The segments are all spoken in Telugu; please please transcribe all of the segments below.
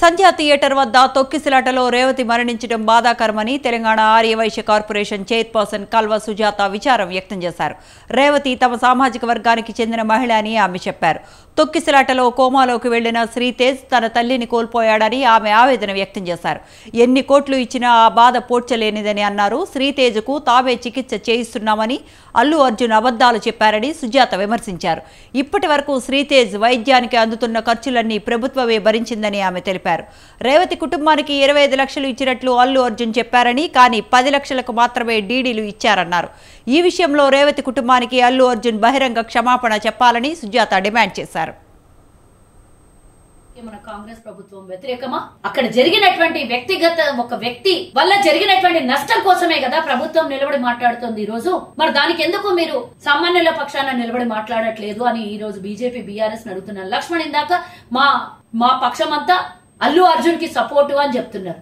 సంధ్యా థియేటర్ వద్ద తొక్కిసలాటలో రేవతి మరణించడం బాధాకరమని తెలంగాణ ఆర్యవైశ్య కార్పొరేషన్ చైర్పర్సన్ కల్వ సుజాత విచారం వ్యక్తం చేశారు. రేవతి తమ సామాజిక వర్గానికి చెందిన మహిళ అని ఆమె చెప్పారు. తొక్కిసలాటలో కోమాలోకి వెళ్లిన శ్రీతేజ్ తన తల్లిని కోల్పోయాడని ఆమె ఆవేదన వ్యక్తం చేశారు. ఎన్ని కోట్లు ఇచ్చినా ఆ బాధ పోడ్చలేనిదని అన్నారు. శ్రీతేజ్కు తామే చికిత్స చేయిస్తున్నామని అల్లు అర్జున్ అబద్ధాలు చెప్పారని సుజాత విమర్శించారు. ఇప్పటి వరకు శ్రీతేజ్ వైద్యానికి అందుతున్న ఖర్చులన్నీ ప్రభుత్వమే భరించిందని ఆమె తెలిపారు. రేవతి కుటుంబానికి 25 లక్షలు ఇచ్చినట్లు అల్లు అర్జున్ చెప్పారని, కానీ 10 లక్షలకు మాత్రమే డీడీలు ఇచ్చారన్నారు. ఈ విషయంలో రేవతి కుటుంబానికి అల్లు అర్జున్ బహిరంగ క్షమాపణ చెప్పాలని సుజాత డిమాండ్ చేశారు. మన కాంగ్రెస్ ప్రభుత్వం వ్యతిరేకమా? అక్కడ జరిగినటువంటి వ్యక్తిగత ఒక వ్యక్తి వల్ల జరిగినటువంటి నష్టం కోసమే కదా ప్రభుత్వం నిలబడి మాట్లాడుతుంది ఈ రోజు. మరి దానికి ఎందుకు మీరు సామాన్యుల పక్షాన నిలబడి మాట్లాడట్లేదు అని ఈ రోజు బీజేపీ బీఆర్ఎస్ అడుగుతున్నారు. లక్ష్మణ్ ఇందాక మా పక్షమంతా అల్లు అర్జున్ కి సపోర్టు అని చెప్తున్నారు.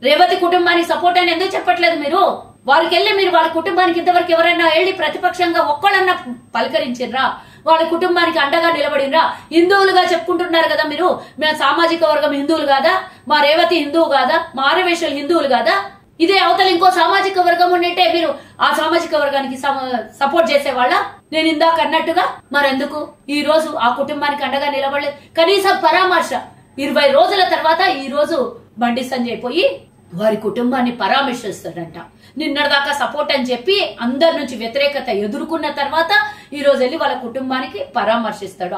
రేవతి కుటుంబానికి సపోర్ట్ అని ఎందుకు చెప్పట్లేదు మీరు? వారికి వెళ్ళి మీరు వాళ్ళ కుటుంబానికి ఇంతవరకు ఎవరైనా వెళ్ళి ప్రతిపక్షంగా ఒక్కళ్ళన్నా పలకరించిర్రా? వాళ్ళ కుటుంబానికి అండగా నిలబడినరా? హిందువులుగా చెప్పుకుంటున్నారు కదా మీరు, మేము సామాజిక వర్గం హిందువులు కాదా? మా రేవతి హిందువు కాదా? మా ఆర్యవైశ్యులు హిందువులు కాదా? ఇదే అవతల ఇంకో సామాజిక వర్గం ఉంటే మీరు ఆ సామాజిక వర్గానికి సపోర్ట్ చేసేవాళ్ళ? నేను ఇందాక అన్నట్టుగా మరెందుకు ఈ రోజు ఆ కుటుంబానికి అండగా నిలబడలేదు? కనీసం పరామర్శ 20 రోజుల తర్వాత ఈ రోజు బండి సంజయ్ పోయి వారి కుటుంబాన్ని పరామర్శిస్తాడంట. నిన్నటిదాకా సపోర్ట్ అని చెప్పి అందరి నుంచి వ్యతిరేకత ఎదుర్కొన్న తర్వాత ఈ రోజు వెళ్ళి వాళ్ళ కుటుంబానికి పరామర్శిస్తాడు.